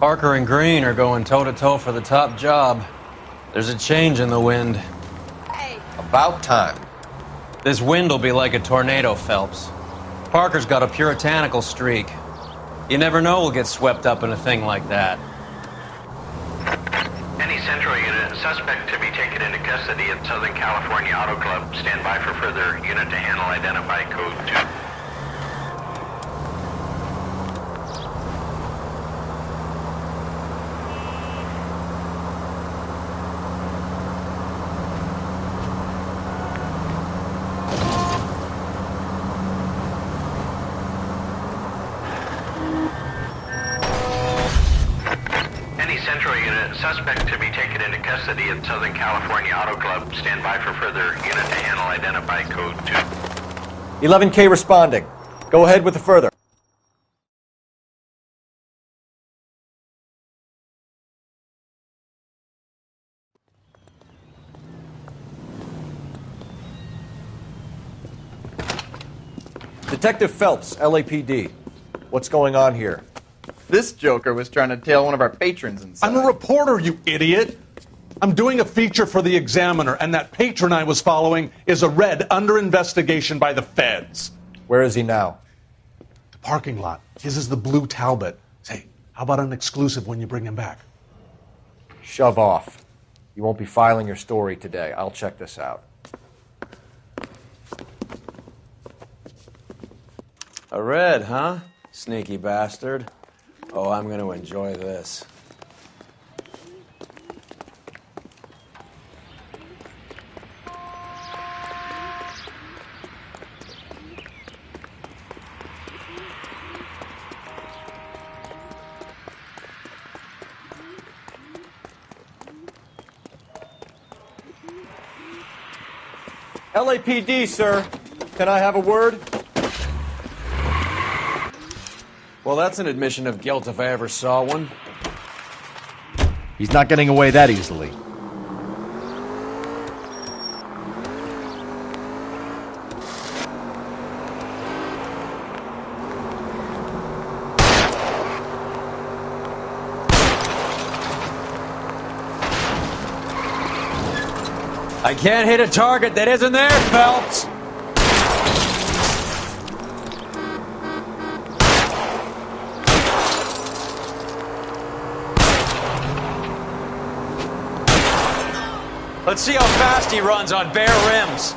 Parker and Green are going toe-to-toe for the top job. There's a change in the wind. Hey. About time. This wind will be like a tornado, Phelps. Parker's got a puritanical streak. You never know we'll get swept up in a thing like that. Any Central unit, suspect to be taken into custody at Southern California Auto Club. Stand by for further unit to handle identify code 2. Central unit, suspect to be taken into custody at Southern California Auto Club. Stand by for further unit to handle identify code 2. 11K responding. Go ahead with the further. Detective Phelps, LAPD. What's going on here? This joker was trying to tail one of our patrons inside. I'm a reporter, you idiot. I'm doing a feature for the Examiner, and that patron I was following is a red under investigation by the feds. Where is he now? The parking lot. His is the blue Talbot. Say, how about an exclusive when you bring him back? Shove off. You won't be filing your story today. I'll check this out. A red, huh? Sneaky bastard. Oh, I'm going to enjoy this. LAPD, sir. Can I have a word? Well, that's an admission of guilt if I ever saw one. He's not getting away that easily. I can't hit a target that isn't there, Phelps! Let's see how fast he runs on bare rims.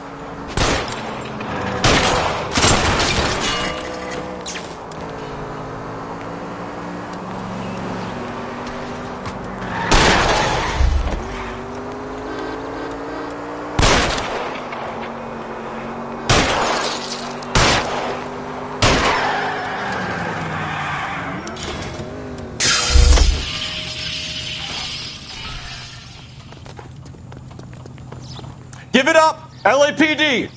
Give it up, LAPD!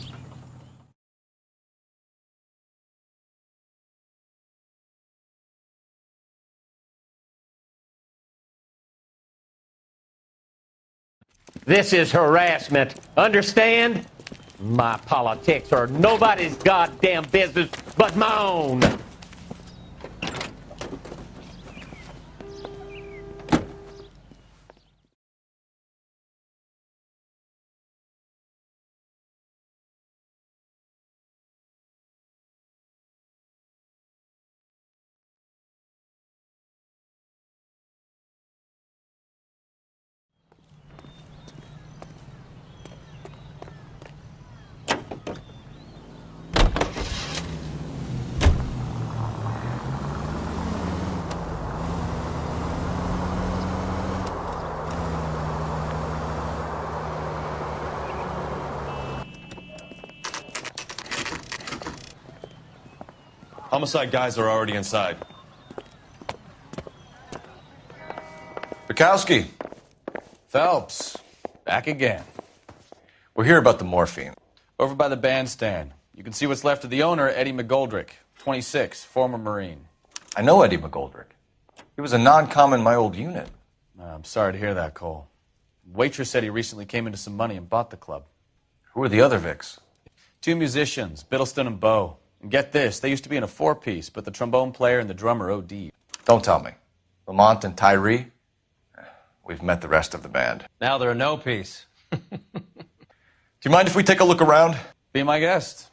This is harassment. Understand? My politics are nobody's goddamn business but my own. Homicide guys are already inside. Bukowski. Phelps, back again. We're here about the morphine. Over by the bandstand. You can see what's left of the owner, Eddie McGoldrick, 26, former Marine. I know Eddie McGoldrick. He was a non-com in my old unit. I'm sorry to hear that, Cole. Waitress said he recently came into some money and bought the club. Who are the other Vics? 2 musicians, Biddleston and Bowe. And get this, they used to be in a 4-piece, but the trombone player and the drummer OD'd. Don't tell me. Lamont and Tyree. We've met the rest of the band. Now they're a no-piece. Do you mind if we take a look around? Be my guest.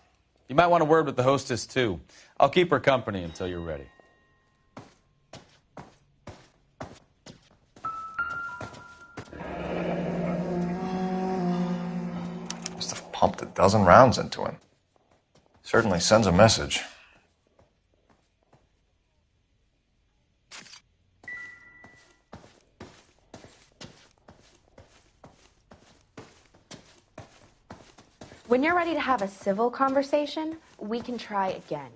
You might want a word with the hostess, too. I'll keep her company until you're ready. Must have pumped a dozen rounds into him. Certainly sends a message. When you're ready to have a civil conversation, we can try again.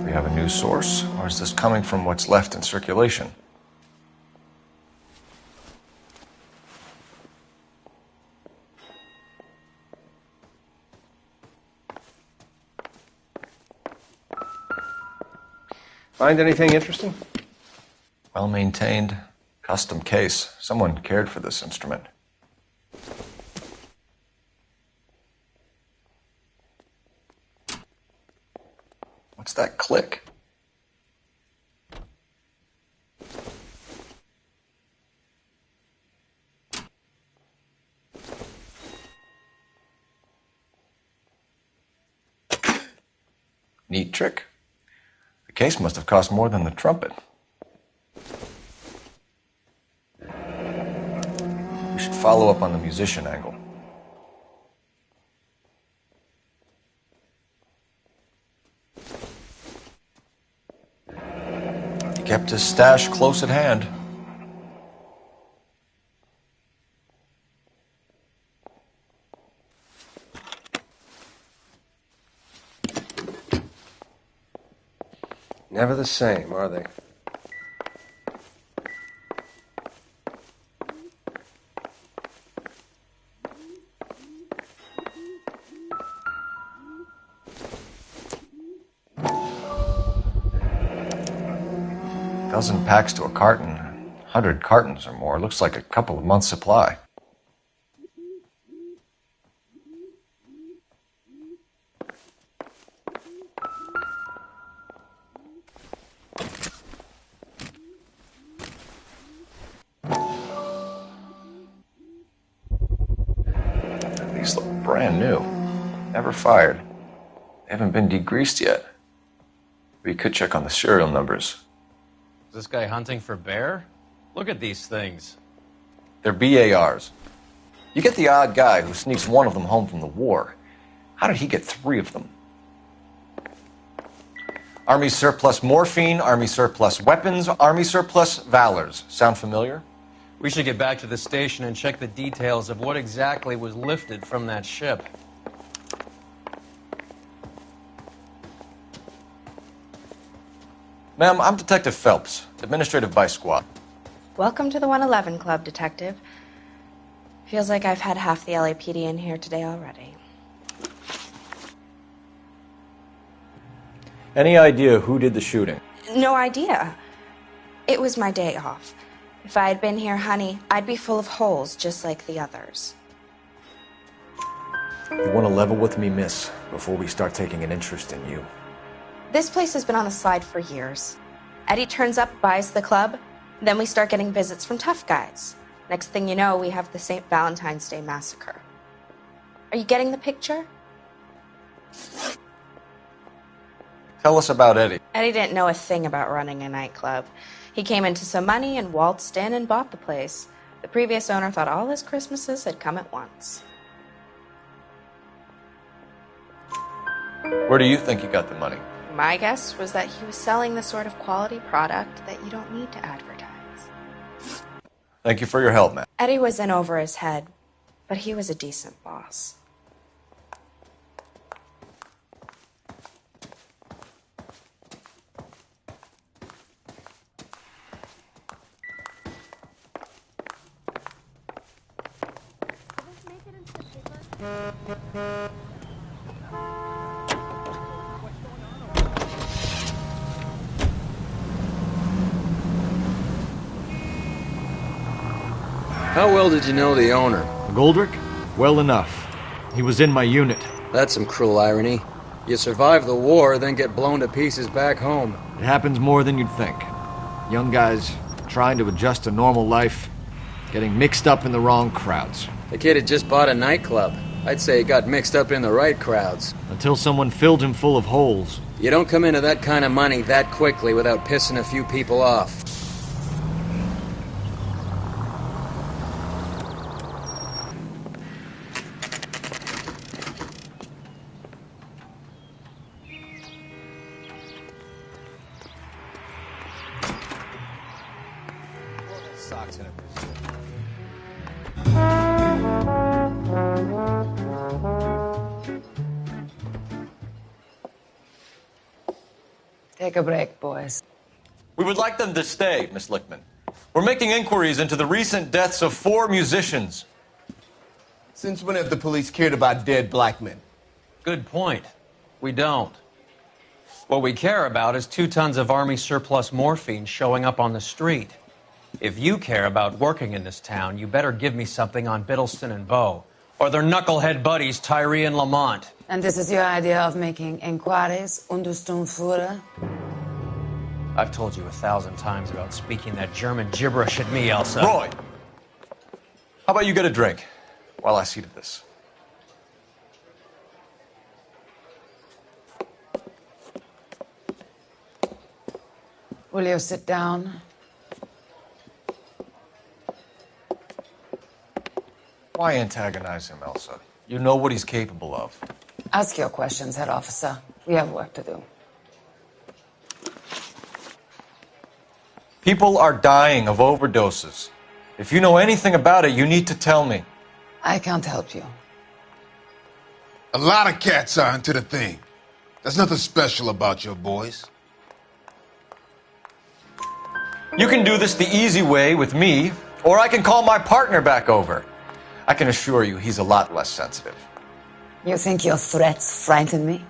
We have a new source, or is this coming from what's left in circulation? Find anything interesting? Well-maintained, custom case. Someone cared for this instrument. What's that click? Neat trick. The case must have cost more than the trumpet. We should follow up on the musician angle. He kept his stash close at hand. Never the same, are they? Dozen packs to a carton, 100 cartons or more. Looks like a couple of months' supply. These look brand new. Never fired. They haven't been degreased yet. We could check on the serial numbers. Is this guy hunting for bear? Look at these things. They're BARs. You get the odd guy who sneaks one of them home from the war. How did he get 3 of them? Army surplus morphine, Army surplus weapons, Army surplus valors. Sound familiar? We should get back to the station and check the details of what exactly was lifted from that ship. Ma'am, I'm Detective Phelps, Administrative Vice Squad. Welcome to the 111 Club, Detective. Feels like I've had half the LAPD in here today already. Any idea who did the shooting? No idea. It was my day off. If I had been here, honey, I'd be full of holes just like the others. You want to level with me, miss, before we start taking an interest in you. This place has been on the slide for years. Eddie turns up, buys the club, then we start getting visits from tough guys. Next thing you know, we have the St. Valentine's Day massacre. Are you getting the picture? Tell us about Eddie. Eddie didn't know a thing about running a nightclub. He came into some money and waltzed in and bought the place. The previous owner thought all his Christmases had come at once. Where do you think he got the money? My guess was that he was selling the sort of quality product that you don't need to advertise. Thank you for your help, ma'am. Eddie was in over his head, but he was a decent boss. How well did you know the owner? McGoldrick? Well enough. He was in my unit. That's some cruel irony. You survive the war, then get blown to pieces back home. It happens more than you'd think. Young guys trying to adjust to normal life, getting mixed up in the wrong crowds. The kid had just bought a nightclub. I'd say he got mixed up in the right crowds. Until someone filled him full of holes. You don't come into that kind of money that quickly without pissing a few people off. Take a break, boys. We would like them to stay, Miss Lickman. We're making inquiries into the recent deaths of 4 musicians. Since when have the police cared about dead black men? Good point. We don't. What we care about is 2 tons of Army surplus morphine showing up on the street. If you care about working in this town, you better give me something on Biddleston and Bow, or their knucklehead buddies Tyree and Lamont. And this is your idea of making inquiries, Untersturmführer? I've told you 1,000 times about speaking that German gibberish at me, Elsa. Roy! How about you get a drink while I see to this? Will you sit down? Why antagonize him, Elsa? You know what he's capable of. Ask your questions, head officer. We have work to do. People are dying of overdoses. If you know anything about it, you need to tell me. I can't help you. A lot of cats are into the thing. There's nothing special about your boys. You can do this the easy way with me, or I can call my partner back over. I can assure you he's a lot less sensitive. You think your threats frighten me?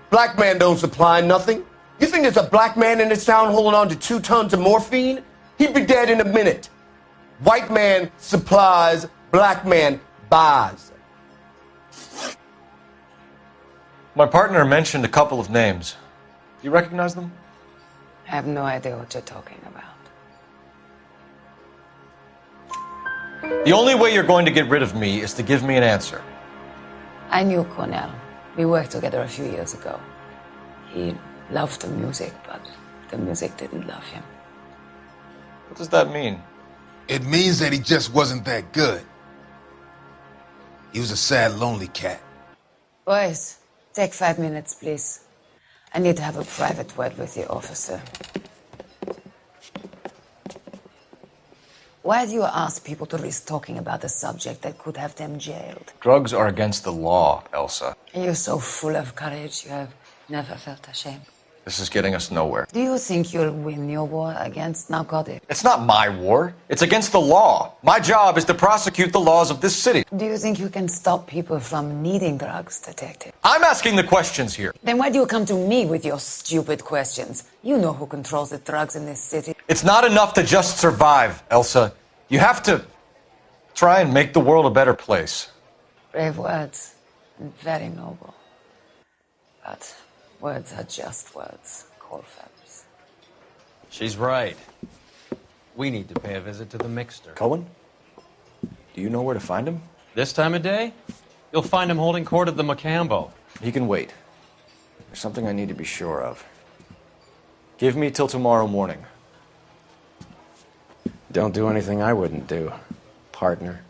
Black man don't supply nothing. You think there's a black man in this town holding on to 2 tons of morphine? He'd be dead in a minute. White man supplies, black man buys. My partner mentioned a couple of names. Do you recognize them? I have no idea what you're talking about. The only way you're going to get rid of me is to give me an answer. I knew Cornell. We worked together a few years ago. He loved the music, but the music didn't love him. What does that mean? It means that he just wasn't that good. He was a sad, lonely cat. Boys, take 5 minutes, please. I need to have a private word with the officer. Why do you ask people to risk talking about a subject that could have them jailed? Drugs are against the law, Elsa. You're so full of courage, you have never felt ashamed. This is getting us nowhere. Do you think you'll win your war against narcotics? It's not my war. It's against the law. My job is to prosecute the laws of this city. Do you think you can stop people from needing drugs, detective? I'm asking the questions here. Then why do you come to me with your stupid questions? You know who controls the drugs in this city. It's not enough to just survive, Elsa. You have to try and make the world a better place. Brave words, and very noble. But words are just words, Colfax. She's right. We need to pay a visit to the mixer. Cohen? Do you know where to find him? This time of day? You'll find him holding court at the Macambo. He can wait. There's something I need to be sure of. Give me till tomorrow morning. Don't do anything I wouldn't do, partner.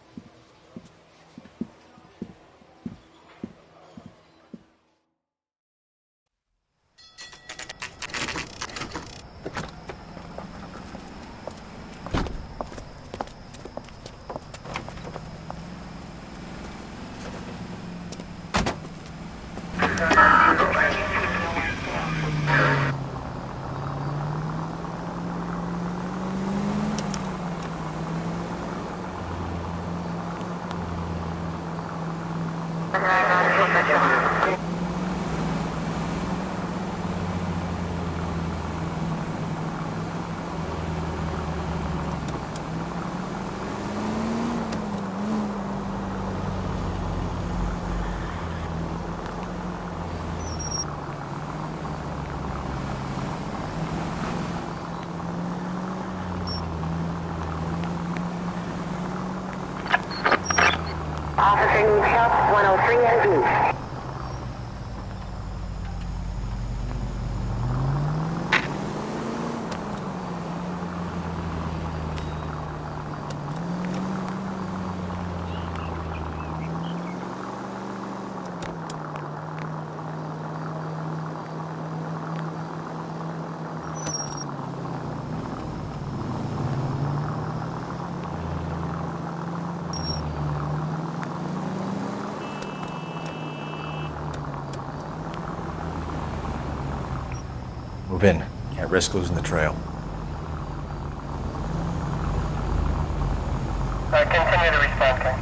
Officer needs help, 103 and east. Move in. Can't risk losing the trail. Continue to respond, Ken.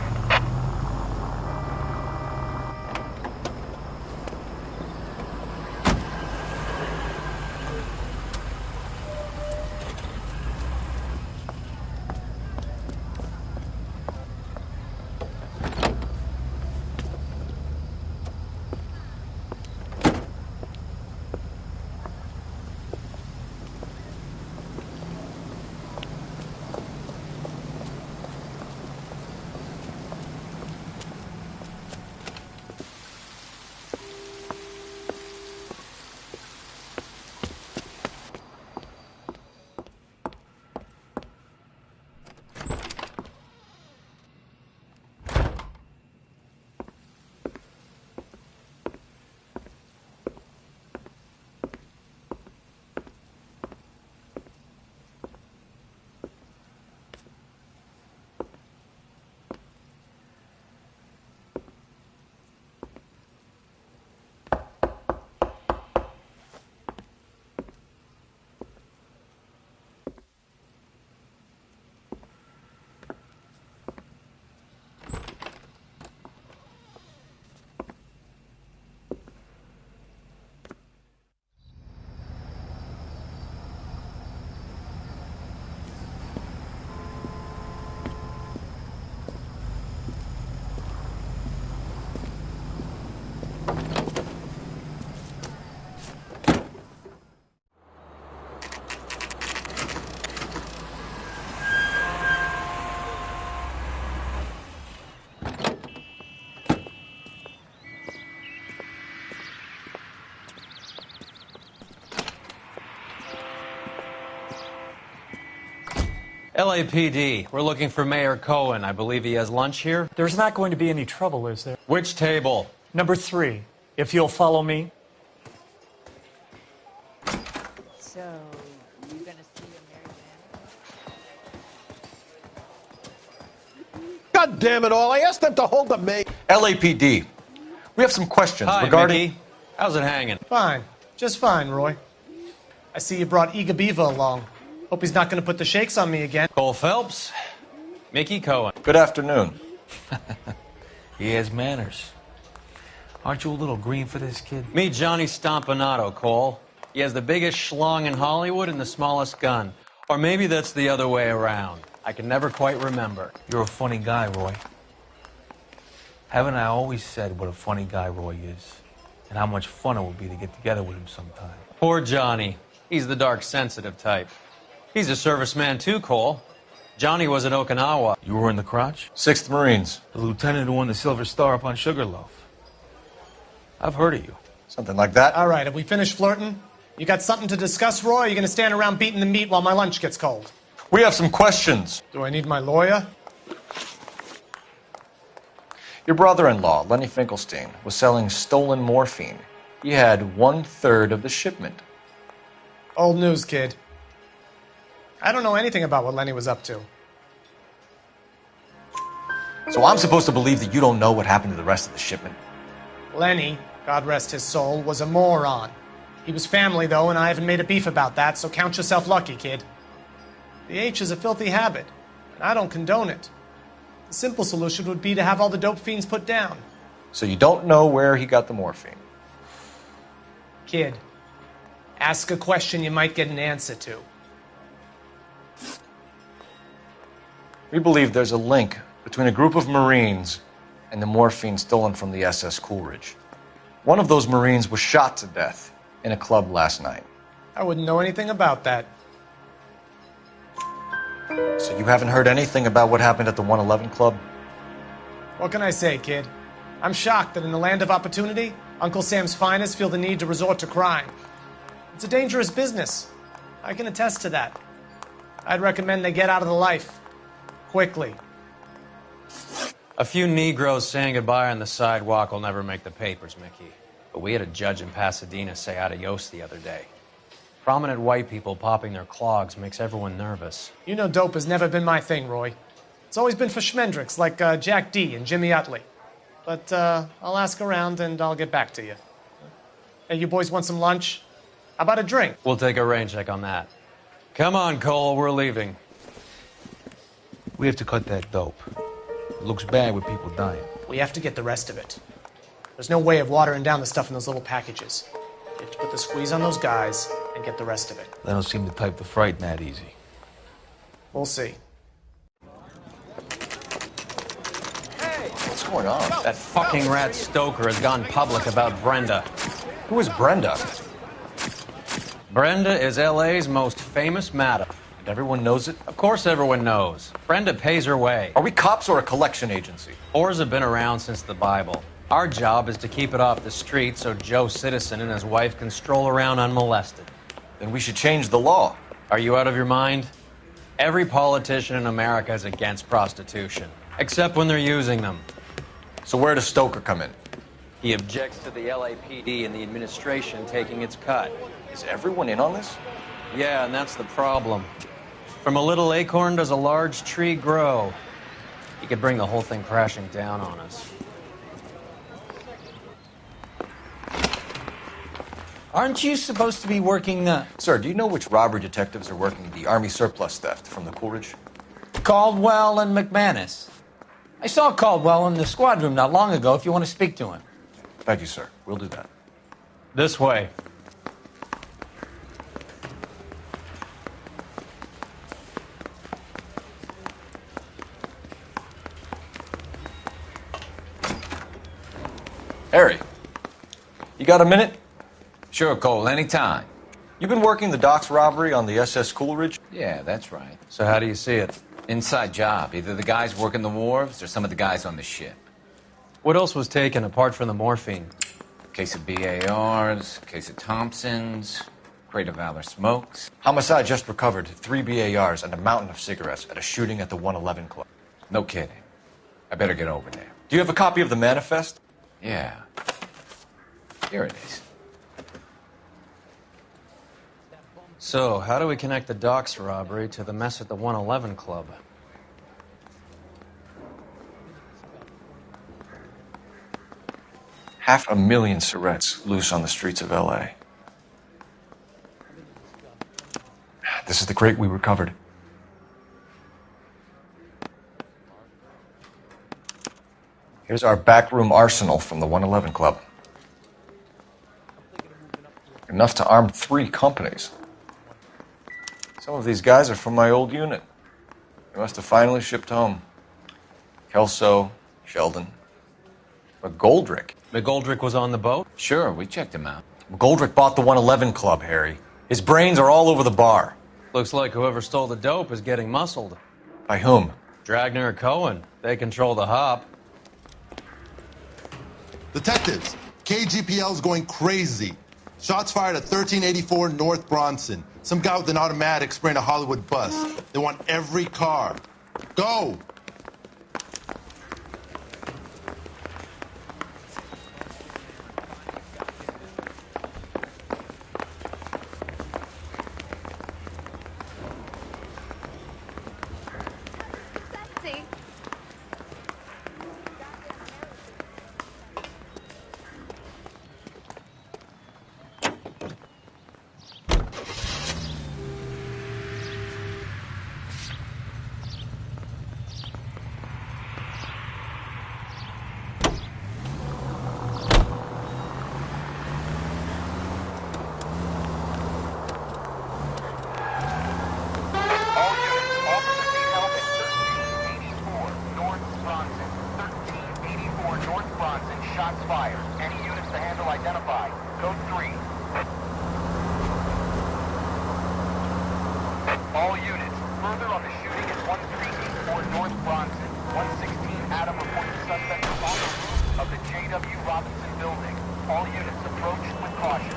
LAPD, we're looking for Mayor Cohen. I believe he has lunch here. There's not going to be any trouble, is there? Which table? Number 3, if you'll follow me. So, you gonna see a married man? God damn it all, I asked them to hold the maid. LAPD, we have some questions Hi, regarding... Mickey. How's it hanging? Fine. Just fine, Roy. I see you brought Iga Beaver along. Hope he's not going to put the shakes on me again. Cole Phelps, Mickey Cohen. Good afternoon. He has manners. Aren't you a little green for this kid? Meet Johnny Stompanato, Cole. He has the biggest schlong in Hollywood and the smallest gun. Or maybe that's the other way around. I can never quite remember. You're a funny guy, Roy. Haven't I always said what a funny guy Roy is? And how much fun it would be to get together with him sometime. Poor Johnny. He's the dark, sensitive type. He's a serviceman too, Cole. Johnny was in Okinawa. You were in the crotch? 6th Marines. The lieutenant who won the Silver Star up on Sugarloaf. I've heard of you. Something like that. All right, have we finished flirting? You got something to discuss, Roy, or are you going to stand around beating the meat while my lunch gets cold? We have some questions. Do I need my lawyer? Your brother-in-law, Lenny Finkelstein, was selling stolen morphine. He had 1/3 of the shipment. Old news, kid. I don't know anything about what Lenny was up to. So I'm supposed to believe that you don't know what happened to the rest of the shipment? Lenny, God rest his soul, was a moron. He was family, though, and I haven't made a beef about that, so count yourself lucky, kid. The H is a filthy habit, and I don't condone it. The simple solution would be to have all the dope fiends put down. So you don't know where he got the morphine? Kid, ask a question you might get an answer to. We believe there's a link between a group of Marines and the morphine stolen from the SS Coolidge. One of those Marines was shot to death in a club last night. I wouldn't know anything about that. So you haven't heard anything about what happened at the 111 Club? What can I say, kid? I'm shocked that in the land of opportunity, Uncle Sam's finest feel the need to resort to crime. It's a dangerous business. I can attest to that. I'd recommend they get out of the life. Quickly. A few Negroes saying goodbye on the sidewalk will never make the papers, Mickey. But we had a judge in Pasadena say adios the other day. Prominent white people popping their clogs makes everyone nervous. You know dope has never been my thing, Roy. It's always been for schmendricks like Jack D. and Jimmy Utley. But I'll ask around and I'll get back to you. Hey, you boys want some lunch? How about a drink? We'll take a rain check on that. Come on, Cole, we're leaving. We have to cut that dope. It looks bad with people dying. We have to get the rest of it. There's no way of watering down the stuff in those little packages. You have to put the squeeze on those guys and get the rest of it. They don't seem the type to frighten that easy. We'll see. What's going on? That fucking rat Stoker has gone public about Brenda. Who is Brenda? Brenda is LA's most famous madam. And everyone knows it? Of course everyone knows. Brenda pays her way. Are we cops or a collection agency? Whores have been around since the Bible. Our job is to keep it off the street so Joe Citizen and his wife can stroll around unmolested. Then we should change the law. Are you out of your mind? Every politician in America is against prostitution, except when they're using them. So where does Stoker come in? He objects to the LAPD and the administration taking its cut. Is everyone in on this? Yeah, and that's the problem. From a little acorn does a large tree grow. He could bring the whole thing crashing down on us. Aren't you supposed to be working the... Sir, do you know which robbery detectives are working the Army surplus theft from the Coolidge? Caldwell and McManus? I saw Caldwell in the squad room not long ago if you want to speak to him. Thank you, sir. We'll do that. This way. Harry, you got a minute? Sure, Cole, anytime. You've been working the docks robbery on the SS Coolidge? Yeah, that's right. So how do you see it? Inside job. Either the guys working the wharves or some of the guys on the ship. What else was taken apart from the morphine? Case of BARs, case of Thompsons, crate of Valor smokes. Homicide just recovered 3 BARs and a mountain of cigarettes at a shooting at the 111 Club. No kidding. I better get over there. Do you have a copy of the manifest? Yeah. Here it is. So, how do we connect the docks robbery to the mess at the 111 Club? Half a million cigarettes loose on the streets of LA. This is the crate we recovered. Here's our backroom arsenal from the 111 Club. Enough to arm 3 companies. Some of these guys are from my old unit. They must have finally shipped home. Kelso, Sheldon, McGoldrick. McGoldrick was on the boat? Sure, we checked him out. McGoldrick bought the 111 Club, Harry. His brains are all over the bar. Looks like whoever stole the dope is getting muscled. By whom? Dragner or Cohen. They control the hop. Detectives, KGPL's going crazy. Shots fired at 1384 North Bronson. Some guy with an automatic spraying a Hollywood bus. They want every car. Go! further on the shooting at 1384 North Bronson. 116 Adam reports the suspect is on the roof of the J.W. Robinson building. All units approach with caution.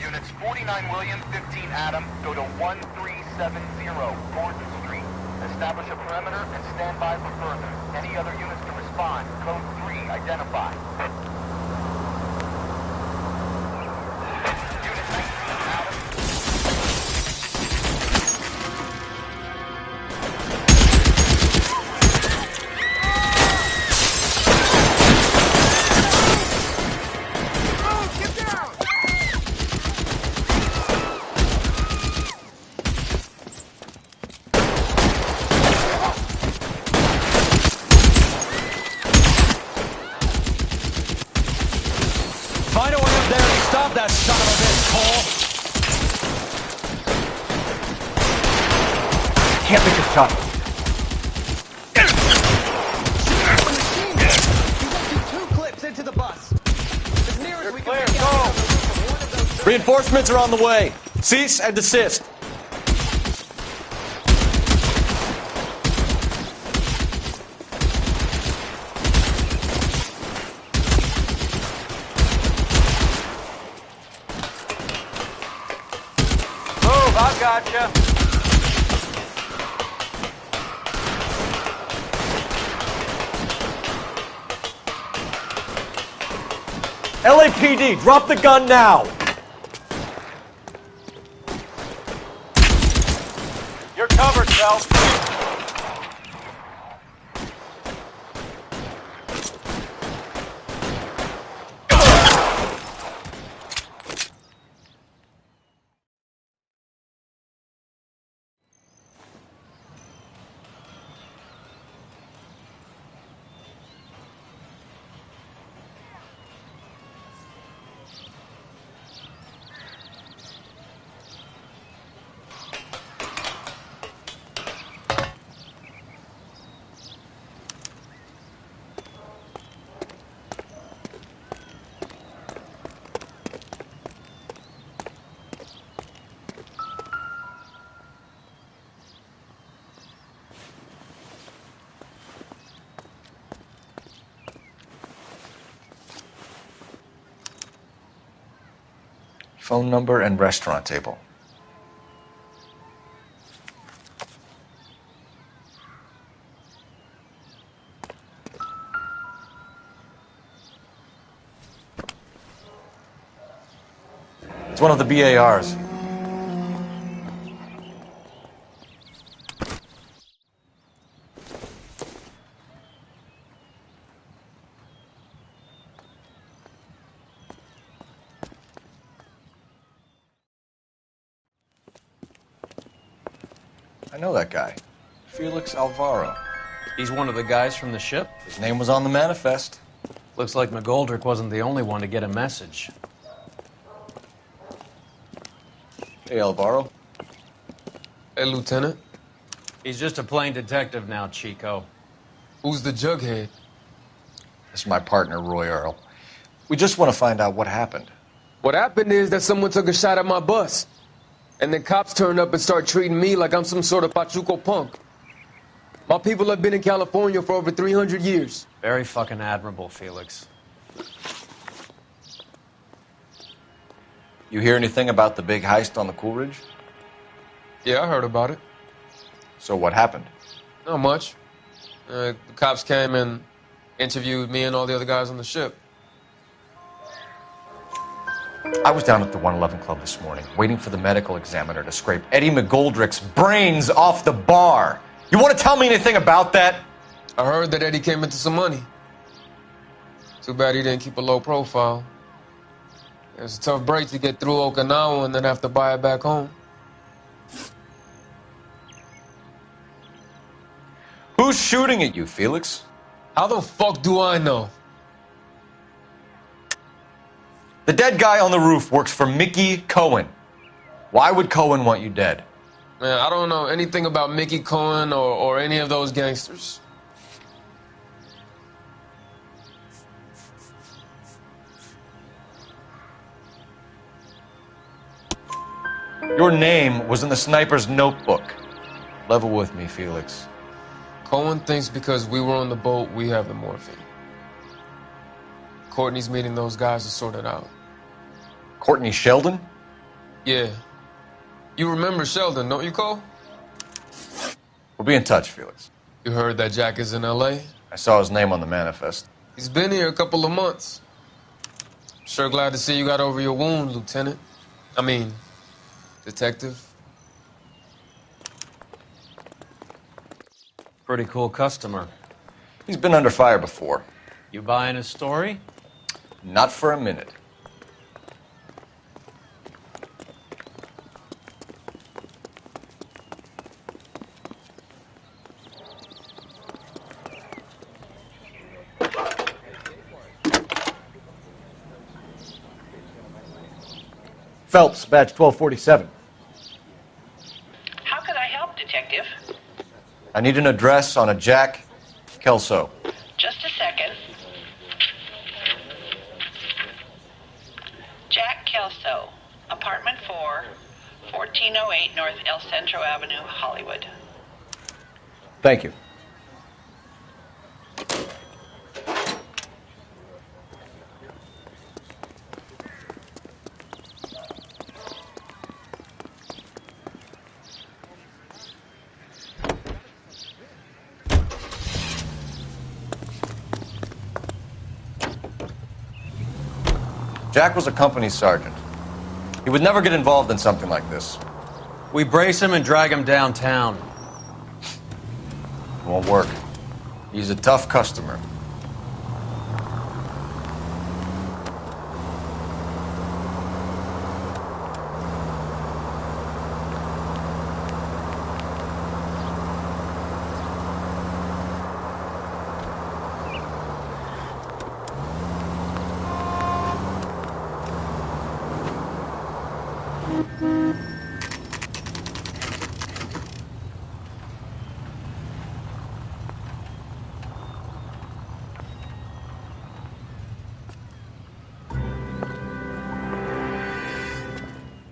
Units 49 William, 15 Adam, go to 1370 Gordon Street. Establish a perimeter and stand by for further. Any other units to respond. Code 3, identify. Unit 19 Adam. Find a way up there and stop that son of a bitch, Cole. Can't make a shot. Two clips into the bus. As near as we can Clear, make go. out of one of those. Reinforcements are on the way. Cease and desist. Move, I've got you. LAPD, drop the gun now. You're covered, Kel. Phone number and restaurant table. It's one of the BARs. I know that guy. Felix Alvaro. He's one of the guys from the ship? His name was on the manifest. Looks like McGoldrick wasn't the only one to get a message. Hey, Alvaro. Hey, Lieutenant. He's just a plain detective now, Chico. Who's the jughead? This is my partner, Roy Earl. We just want to find out what happened. What happened is that someone took a shot at my bus. And then cops turned up and started treating me like I'm some sort of Pachuco punk. My people have been in California for over 300 years. Very fucking admirable, Felix. You hear anything about the big heist on the Coolidge? Yeah, I heard about it. So what happened? Not much. The cops came and interviewed me and all the other guys on the ship. I was down at the 111 Club this morning, waiting for the medical examiner to scrape Eddie McGoldrick's brains off the bar. You want to tell me anything about that? I heard that Eddie came into some money. Too bad he didn't keep a low profile. It was a tough break to get through Okinawa and then have to buy it back home. Who's shooting at you, Felix? How the fuck do I know? The dead guy on the roof works for Mickey Cohen. Why would Cohen want you dead? Man, I don't know anything about Mickey Cohen or any of those gangsters. Your name was in the sniper's notebook. Level with me, Felix. Cohen thinks because we were on the boat, we have the morphine. Courtney's meeting those guys to sort it out. Courtney Sheldon? Yeah. You remember Sheldon, don't you, Cole? We'll be in touch, Felix. You heard that Jack is in L.A.? I saw his name on the manifest. He's been here a couple of months. Sure glad to see you got over your wound, Lieutenant. I mean, Detective. Pretty cool customer. He's been under fire before. You buying his story? Not for a minute. Phelps, badge 1247. How can I help, Detective? I need an address on a Jack Kelso. Just a second. Jack Kelso, apartment 4, 1408 North El Centro Avenue, Hollywood. Thank you. Jack was a company sergeant. He would never get involved in something like this. We brace him and drag him downtown. It won't work. He's a tough customer.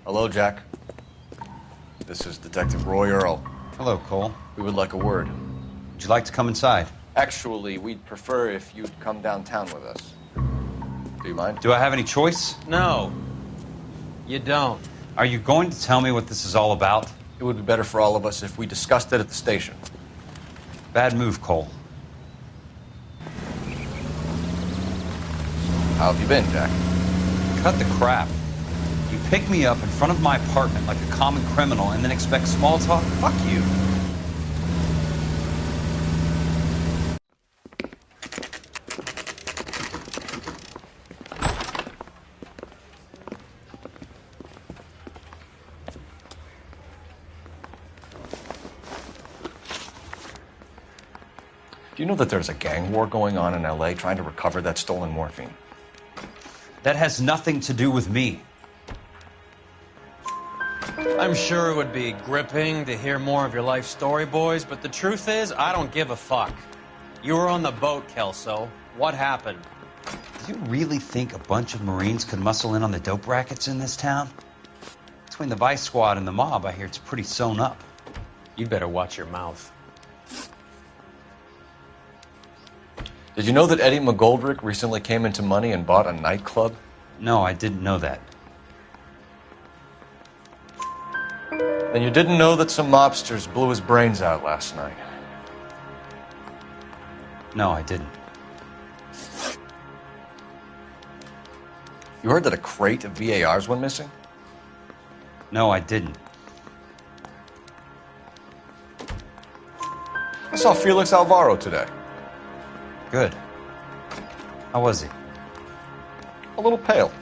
Hello, Jack. This is Detective Roy Earl. Hello, Cole. We would like a word. Would you like to come inside? Actually, we'd prefer if you'd come downtown with us. Do you mind? Do I have any choice? No, you don't. Are you going to tell me what this is all about? It would be better for all of us if we discussed it at the station. Bad move, Cole. How have you been, Jack? Cut the crap. You pick me up in front of my apartment like a common criminal and then expect small talk? Fuck you. Do you know that there's a gang war going on in L.A. trying to recover that stolen morphine? That has nothing to do with me. I'm sure it would be gripping to hear more of your life story, boys, but the truth is, I don't give a fuck. You were on the boat, Kelso. What happened? Do you really think a bunch of Marines could muscle in on the dope rackets in this town? Between the Vice Squad and the mob, I hear it's pretty sewn up. You better watch your mouth. Did you know that Eddie McGoldrick recently came into money and bought a nightclub? No, I didn't know that. Then you didn't know that some mobsters blew his brains out last night? No, I didn't. You heard that a crate of VARs went missing? No, I didn't. I saw Felix Alvaro today. Good. How was he? A little pale.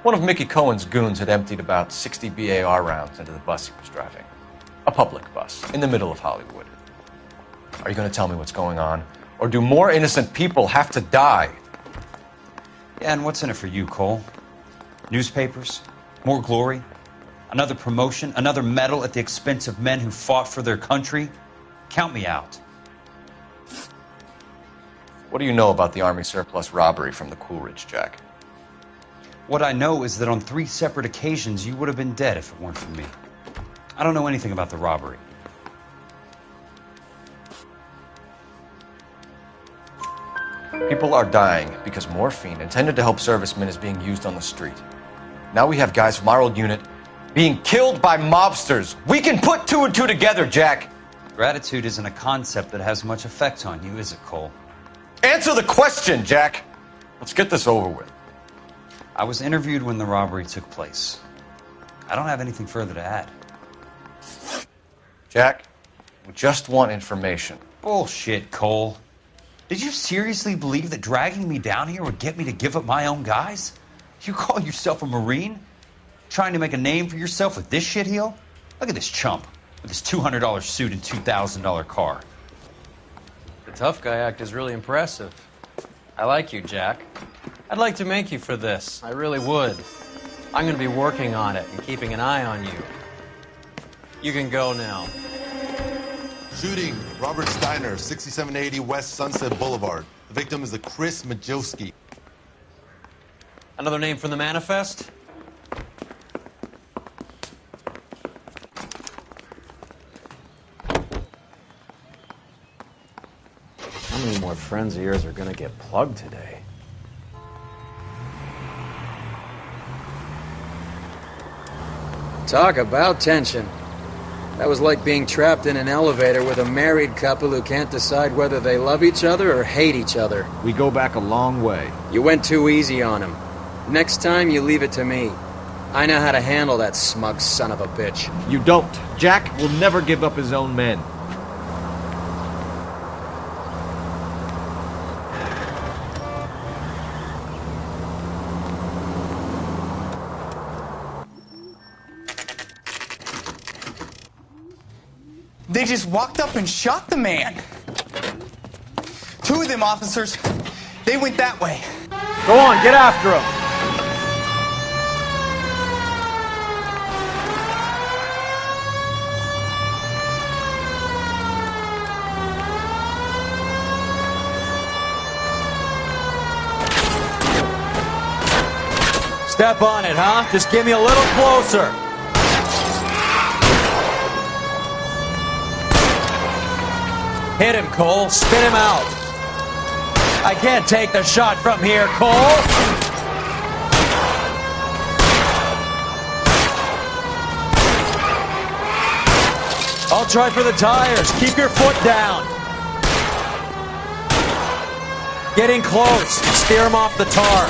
One of Mickey Cohen's goons had emptied about 60 BAR rounds into the bus he was driving. A public bus, in the middle of Hollywood. Are you going to tell me what's going on? Or do more innocent people have to die? Yeah, and what's in it for you, Cole? Newspapers? More glory? Another promotion? Another medal at the expense of men who fought for their country? Count me out. What do you know about the Army surplus robbery from the Coolidge, Jack? What I know is that on 3 separate occasions, you would have been dead if it weren't for me. I don't know anything about the robbery. People are dying because morphine intended to help servicemen is being used on the street. Now we have guys from our old unit being killed by mobsters. We can put 2 and 2 together, Jack. Gratitude isn't a concept that has much effect on you, is it, Cole? Answer the question, Jack. Let's get this over with. I was interviewed when the robbery took place. I don't have anything further to add. Jack, we just want information. Bullshit, Cole. Did you seriously believe that dragging me down here would get me to give up my own guys? You call yourself a Marine? Trying to make a name for yourself with this shitheel? Look at this chump with his $200 suit and $2,000 car. The tough guy act is really impressive. I like you, Jack. I'd like to make you for this. I really would. I'm going to be working on it and keeping an eye on you. You can go now. Shooting, Robert Steiner, 6780 West Sunset Boulevard. The victim is a Chris Majowski. Another name from the manifest? How many more friends of yours are going to get plugged today? Talk about tension. That was like being trapped in an elevator with a married couple who can't decide whether they love each other or hate each other. We go back a long way. You went too easy on him. Next time, you leave it to me. I know how to handle that smug son of a bitch. You don't. Jack will never give up his own men. They just walked up and shot the man. 2 of them officers, they went that way. Go on, get after him. Step on it, huh? Just give me a little closer. Hit him, Cole. Spin him out. I can't take the shot from here, Cole. I'll try for the tires. Keep your foot down. Getting close. Steer him off the tar.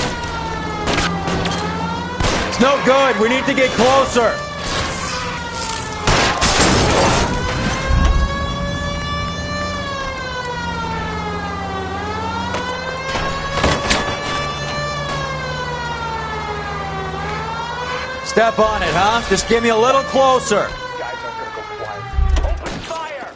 It's no good. We need to get closer. Step on it, huh? Just give me a little closer. Guys aren't gonna go quiet. Open fire!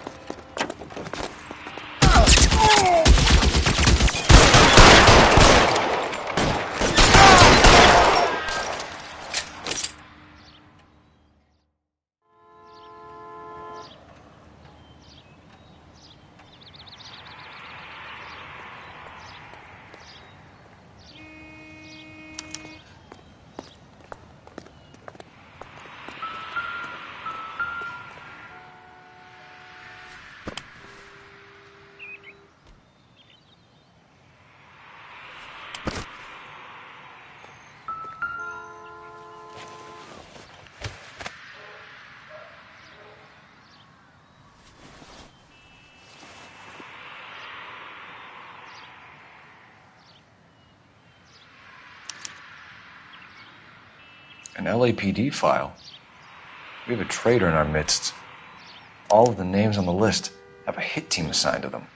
An LAPD file. We have a traitor in our midst. All of the names on the list have a hit team assigned to them.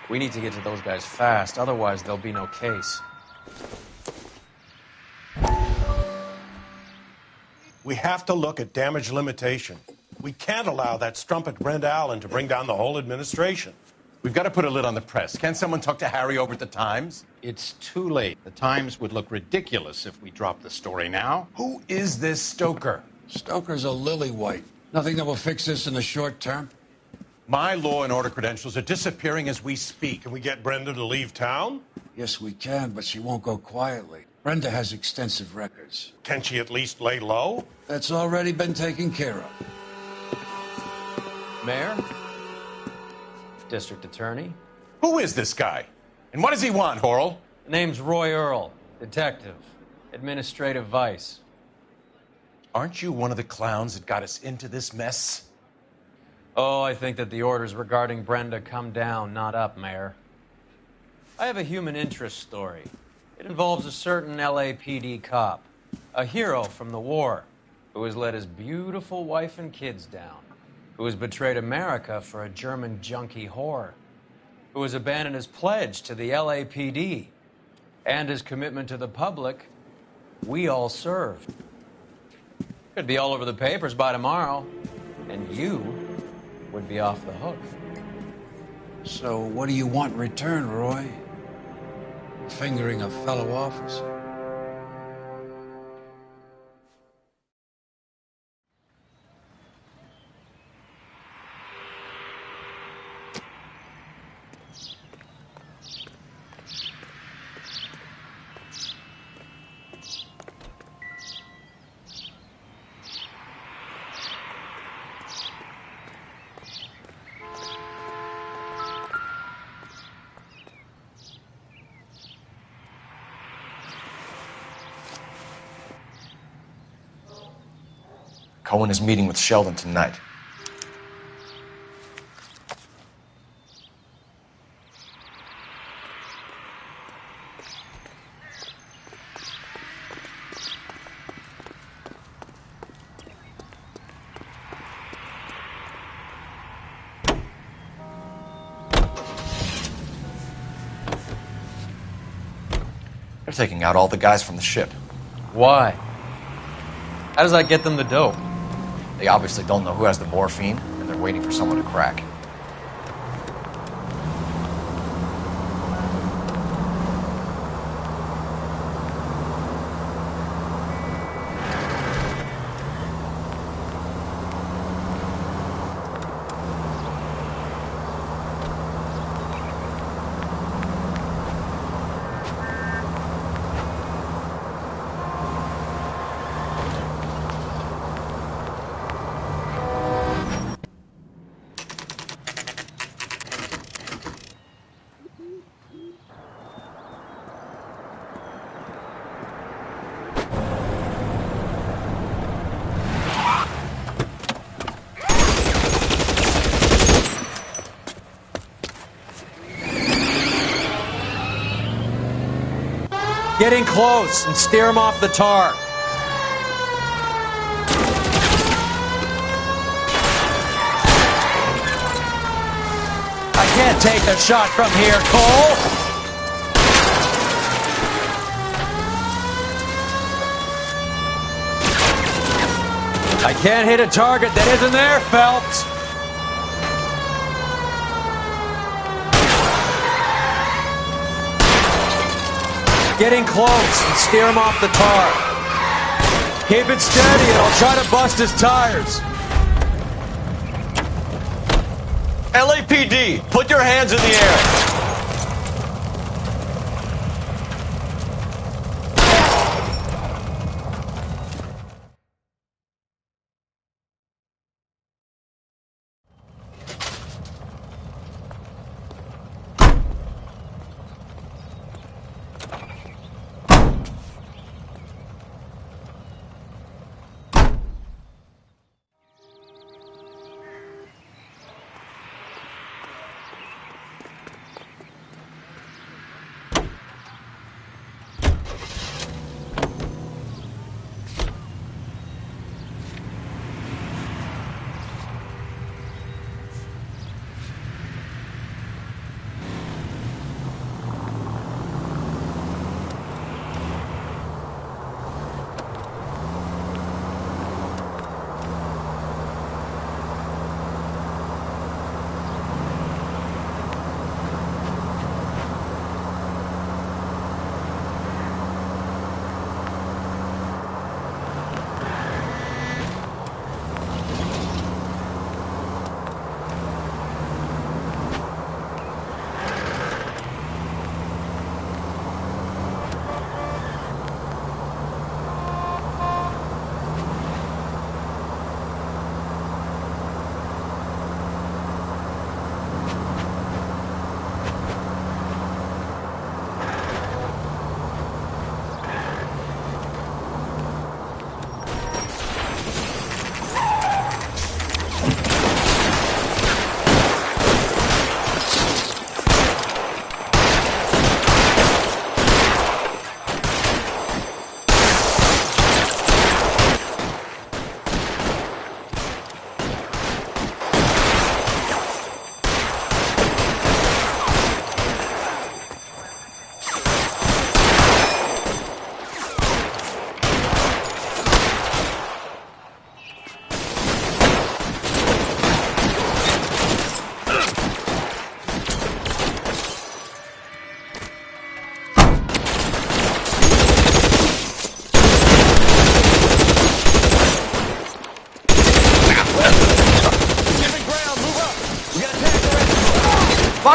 We need to get to those guys fast, otherwise there'll be no case. We have to look at damage limitation. We can't allow that strumpet Brent Allen to bring down the whole administration. We've got to put a lid on the press. Can someone talk to Harry over at the Times? It's too late. The Times would look ridiculous if we dropped the story now. Who is this Stoker? Stoker's a lily-white. Nothing that will fix this in the short term? My law and order credentials are disappearing as we speak. Can we get Brenda to leave town? Yes, we can, but she won't go quietly. Brenda has extensive records. Can she at least lay low? That's already been taken care of. Mayor? District Attorney? Who is this guy? And what does he want, Horrell? The name's Roy Earl, detective, administrative vice. Aren't you one of the clowns that got us into this mess? Oh, I think that the orders regarding Brenda come down, not up, Mayor. I have a human interest story. It involves a certain LAPD cop, a hero from the war, who has let his beautiful wife and kids down, who has betrayed America for a German junkie whore, who has abandoned his pledge to the LAPD and his commitment to the public we all served. Could be all over the papers by tomorrow, and you would be off the hook. So what do you want in return, Roy? Fingering a fellow officer? Cohen is meeting with Sheldon tonight. They're taking out all the guys from the ship. Why? How does that get them the dope? They obviously don't know who has the morphine, and they're waiting for someone to crack. Get in close and steer him off the tar. I can't take the shot from here, Cole. I can't hit a target that isn't there, Phelps. Get in close and steer him off the tar. Keep it steady and I'll try to bust his tires. LAPD, put your hands in the air.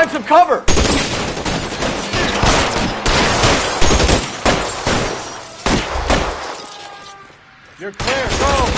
find some cover! You're clear, go!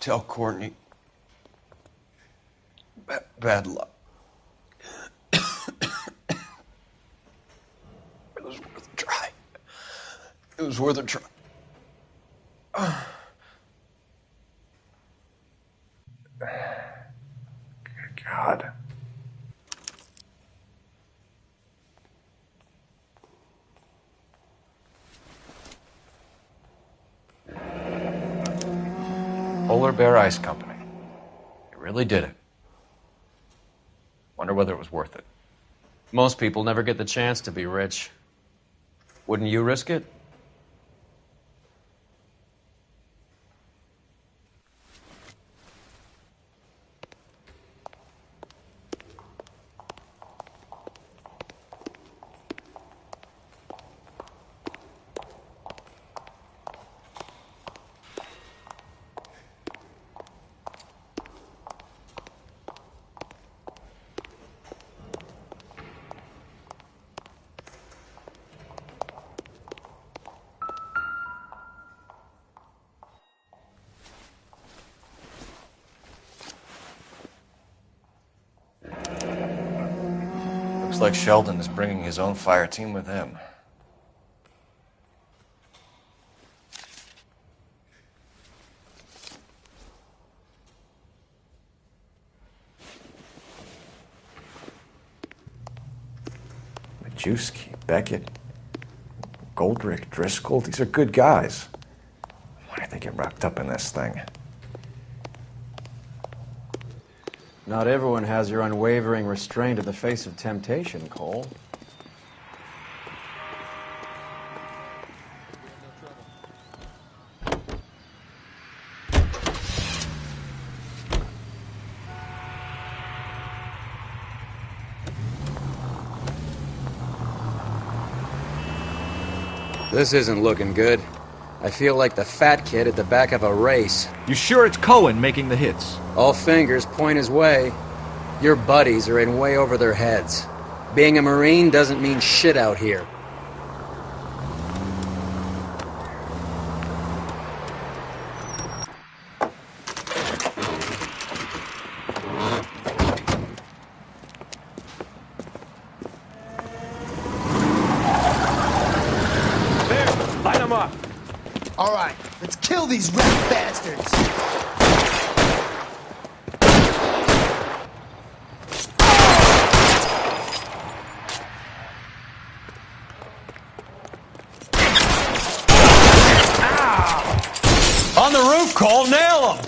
Tell Courtney. Bad luck. It was worth a try. It was worth a try. Good God. Polar Bear Ice Company. You really did it. Wonder whether it was worth it. Most people never get the chance to be rich. Wouldn't you risk it? Looks like Sheldon is bringing his own fire team with him. Majewski, Beckett, Goldrick, Driscoll, these are good guys. Why did they get wrapped up in this thing? Not everyone has your unwavering restraint in the face of temptation, Cole. This isn't looking good. I feel like the fat kid at the back of a race. You sure it's Cohen making the hits? All fingers point his way. Your buddies are in way over their heads. Being a Marine doesn't mean shit out here. Light them up! All right, let's kill these rat bastards! On the roof, Cole, nail him!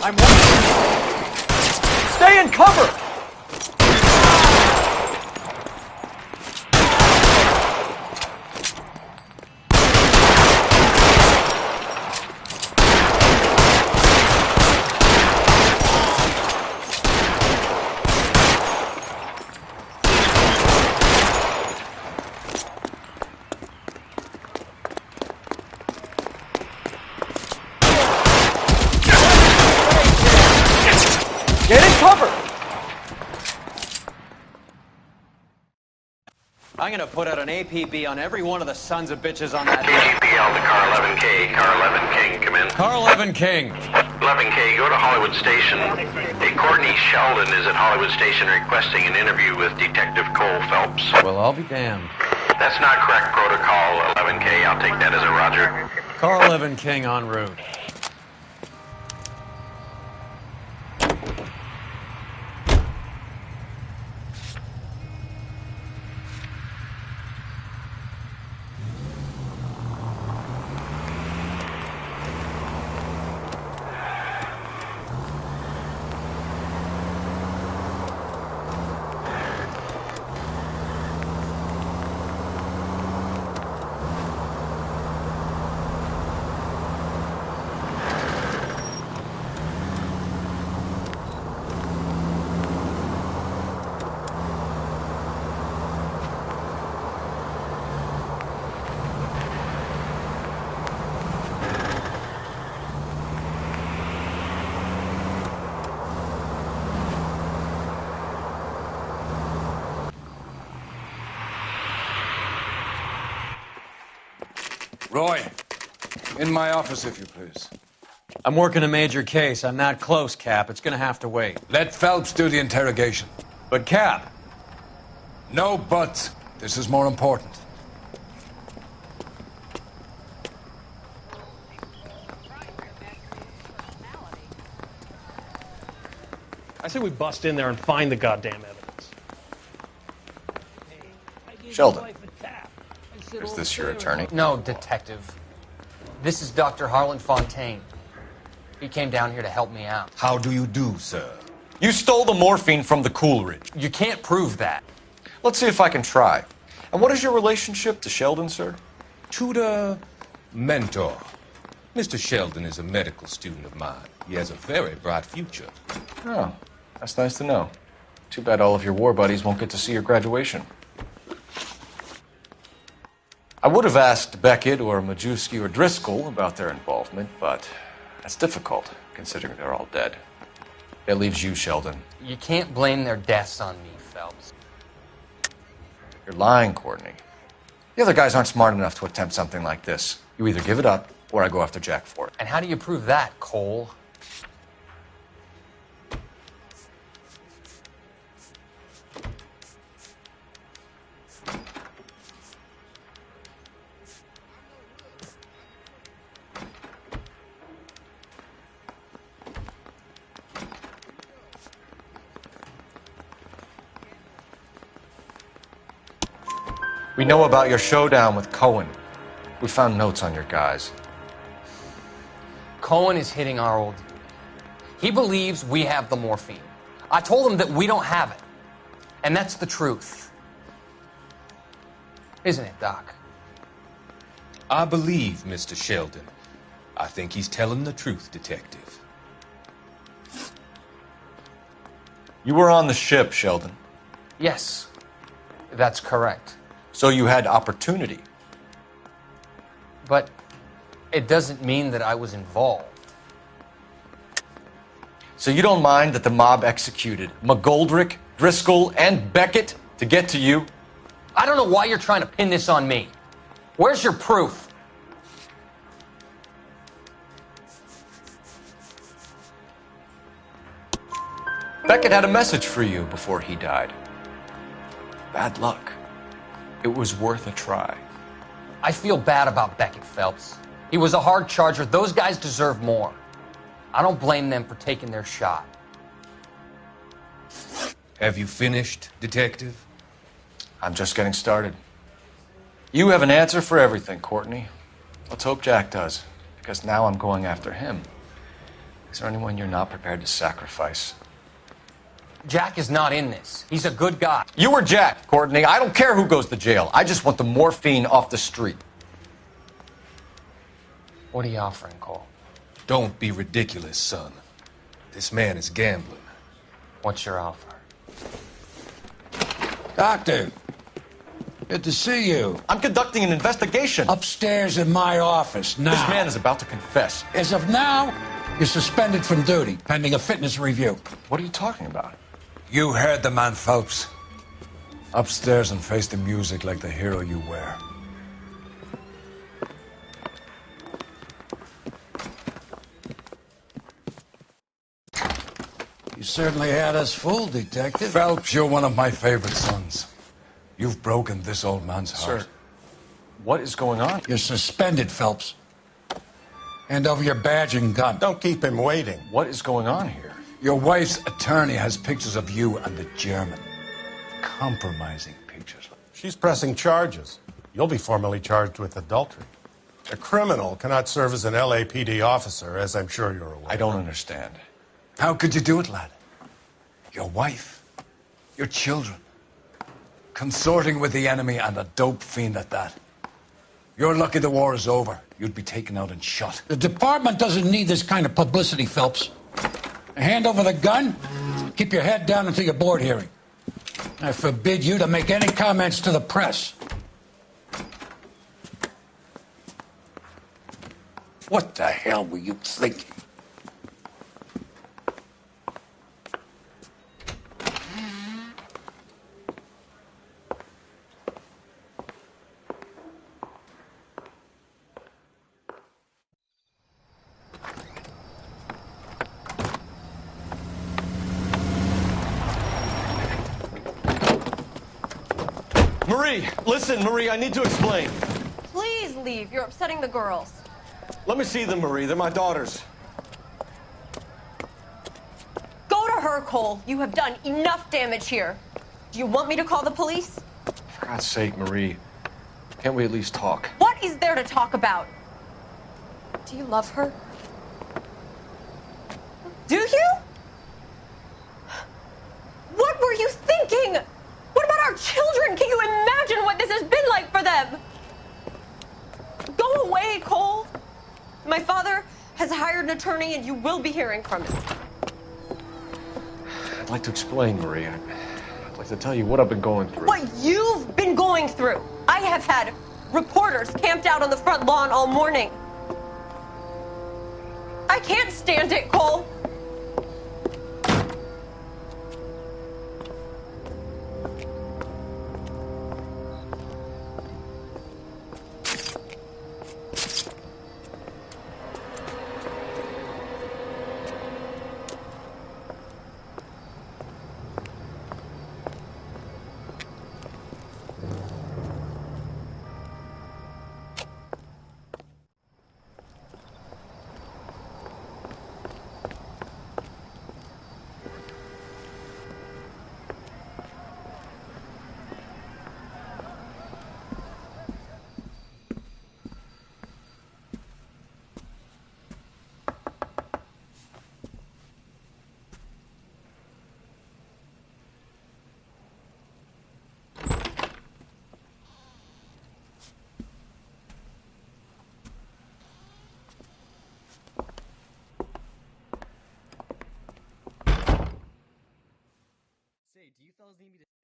I'm watching. Stay in cover! Get in cover! I'm gonna put out an APB on every one of the sons of bitches on that. GPL to car 11K. Car 11 King, come in. Car 11 King. 11K, go to Hollywood Station. Hey, Courtney Sheldon is at Hollywood Station requesting an interview with Detective Cole Phelps. Well, I'll be damned. That's not correct protocol, 11K. I'll take that as a roger. Car 11 King en route. Roy, in my office, if you please. I'm working a major case. I'm not close, Cap. It's gonna have to wait. Let Phelps do the interrogation. But, Cap... No buts. This is more important. I say we bust in there and find the goddamn evidence. Sheldon, is this your attorney? No, detective. This is Dr. Harlan Fontaine. He came down here to help me out. How do you do, sir? You stole the morphine from the Coolidge. You can't prove that. Let's see if I can try. And what is your relationship to Sheldon, sir? Tutor, mentor. Mr. Sheldon is a medical student of mine. He has a very bright future. Oh, that's nice to know. Too bad all of your war buddies won't get to see your graduation. I would have asked Beckett or Majewski or Driscoll about their involvement, but that's difficult, considering they're all dead. That leaves you, Sheldon. You can't blame their deaths on me, Phelps. You're lying, Courtney. The other guys aren't smart enough to attempt something like this. You either give it up, or I go after Jack for it. And how do you prove that, Cole? We know about your showdown with Cohen. We found notes on your guys. Cohen is hitting our old dude. He believes we have the morphine. I told him that we don't have it. And that's the truth. Isn't it, Doc? I believe Mr. Sheldon. I think he's telling the truth, Detective. You were on the ship, Sheldon. Yes, that's correct. So you had opportunity. But it doesn't mean that I was involved. So you don't mind that the mob executed McGoldrick, Driscoll, and Beckett to get to you? I don't know why you're trying to pin this on me. Where's your proof? Beckett had a message for you before he died. Bad luck. It was worth a try. I feel bad about Beckett, Phelps. He was a hard charger. Those guys deserve more. I don't blame them for taking their shot. Have you finished, Detective? I'm just getting started. You have an answer for everything, Courtney. Let's hope Jack does, because now I'm going after him. Is there anyone you're not prepared to sacrifice? Jack is not in this. He's a good guy. You were Jack, Courtney. I don't care who goes to jail. I just want the morphine off the street. What are you offering, Cole? Don't be ridiculous, son. This man is gambling. What's your offer? Doctor, good to see you. I'm conducting an investigation. Upstairs in my office now. This man is about to confess. As of now, you're suspended from duty, pending a fitness review. What are you talking about? You heard the man, Phelps. Upstairs and face the music like the hero you were. You certainly had us fooled, Detective. Phelps, you're one of my favorite sons. You've broken this old man's heart. Sir, what is going on? You're suspended, Phelps. Hand over your badge and gun. Don't keep him waiting. What is going on here? Your wife's attorney has pictures of you and the German. Compromising pictures. She's pressing charges. You'll be formally charged with adultery. A criminal cannot serve as an LAPD officer, as I'm sure you're aware. I don't understand. How could you do it, lad? Your wife, your children, consorting with the enemy and a dope fiend at that. You're lucky the war is over. You'd be taken out and shot. The department doesn't need this kind of publicity, Phelps. Hand over the gun, keep your head down until your board hearing. I forbid you to make any comments to the press. What the hell were you thinking? Marie, listen, Marie, I need to explain. Please leave. You're upsetting the girls. Let me see them, Marie. They're my daughters. Go to her, Cole. You have done enough damage here. Do you want me to call the police? For God's sake, Marie. Can't we at least talk? What is there to talk about? Do you love her? Do you? What were you thinking? What about our children? Can you imagine what this has been like for them? Go away, Cole. My father has hired an attorney and you will be hearing from him. I'd like to explain, Marie. I'd like to tell you what I've been going through. What you've been going through. I have had reporters camped out on the front lawn all morning. I can't stand it, Cole. Do you fellas need me to stick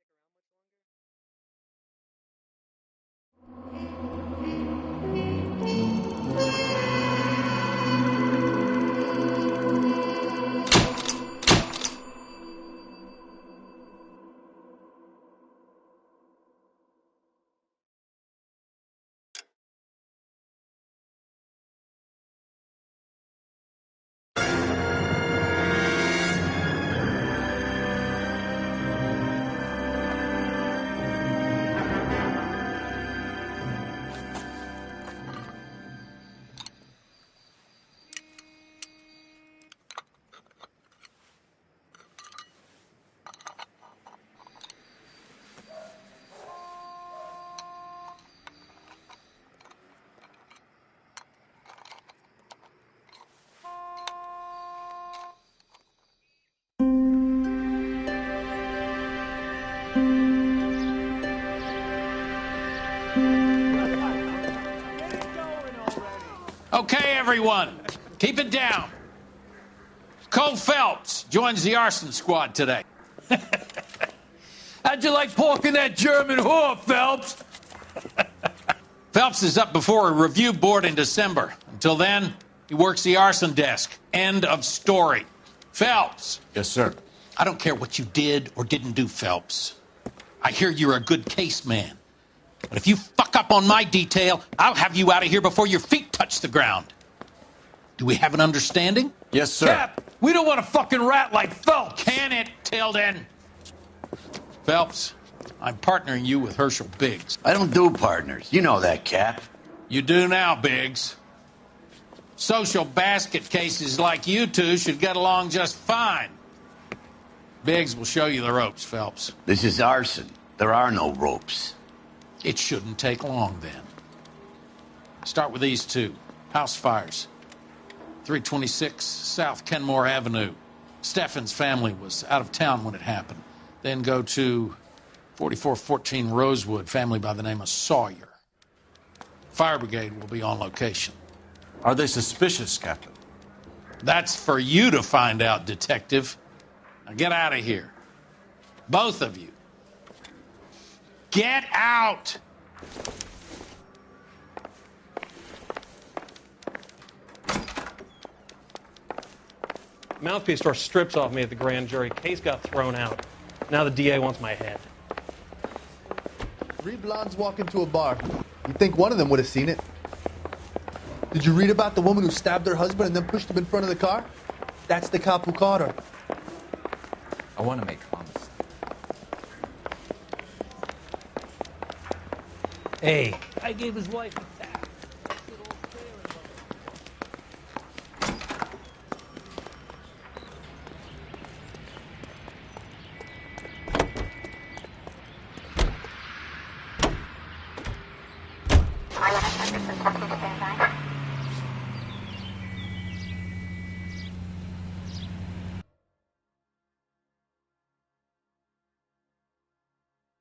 Okay, everyone, keep it down. Cole Phelps joins the arson squad today. How'd you like porking that German whore, Phelps? Phelps is up before a review board in December. Until then, he works the arson desk. End of story. Phelps. Yes, sir. I don't care what you did or didn't do, Phelps. I hear you're a good case man. But if you fuck up on my detail, I'll have you out of here before your feet touch the ground. Do we have an understanding? Yes, sir. Cap, we don't want a fucking rat like Phelps. Can it, Tilden? Phelps, I'm partnering you with Herschel Biggs. I don't do partners. You know that, Cap. You do now, Biggs. Social basket cases like you two should get along just fine. Biggs will show you the ropes, Phelps. This is arson. There are no ropes. It shouldn't take long, then. Start with these two. House fires. 326 South Kenmore Avenue. Steffen's family was out of town when it happened. Then go to 4414 Rosewood, family by the name of Sawyer. Fire brigade will be on location. Are they suspicious, Captain? That's for you to find out, Detective. Now get out of here. Both of you. Get out! Mouthpiece tore strips off me at the grand jury. Case got thrown out. Now the DA wants my head. 3 blondes walk into a bar. You'd think one of them would have seen it. Did you read about the woman who stabbed her husband and then pushed him in front of the car? That's the cop who caught her. I want to make homicide. Hey, I gave his wife a tap. All units, 1 to stand by.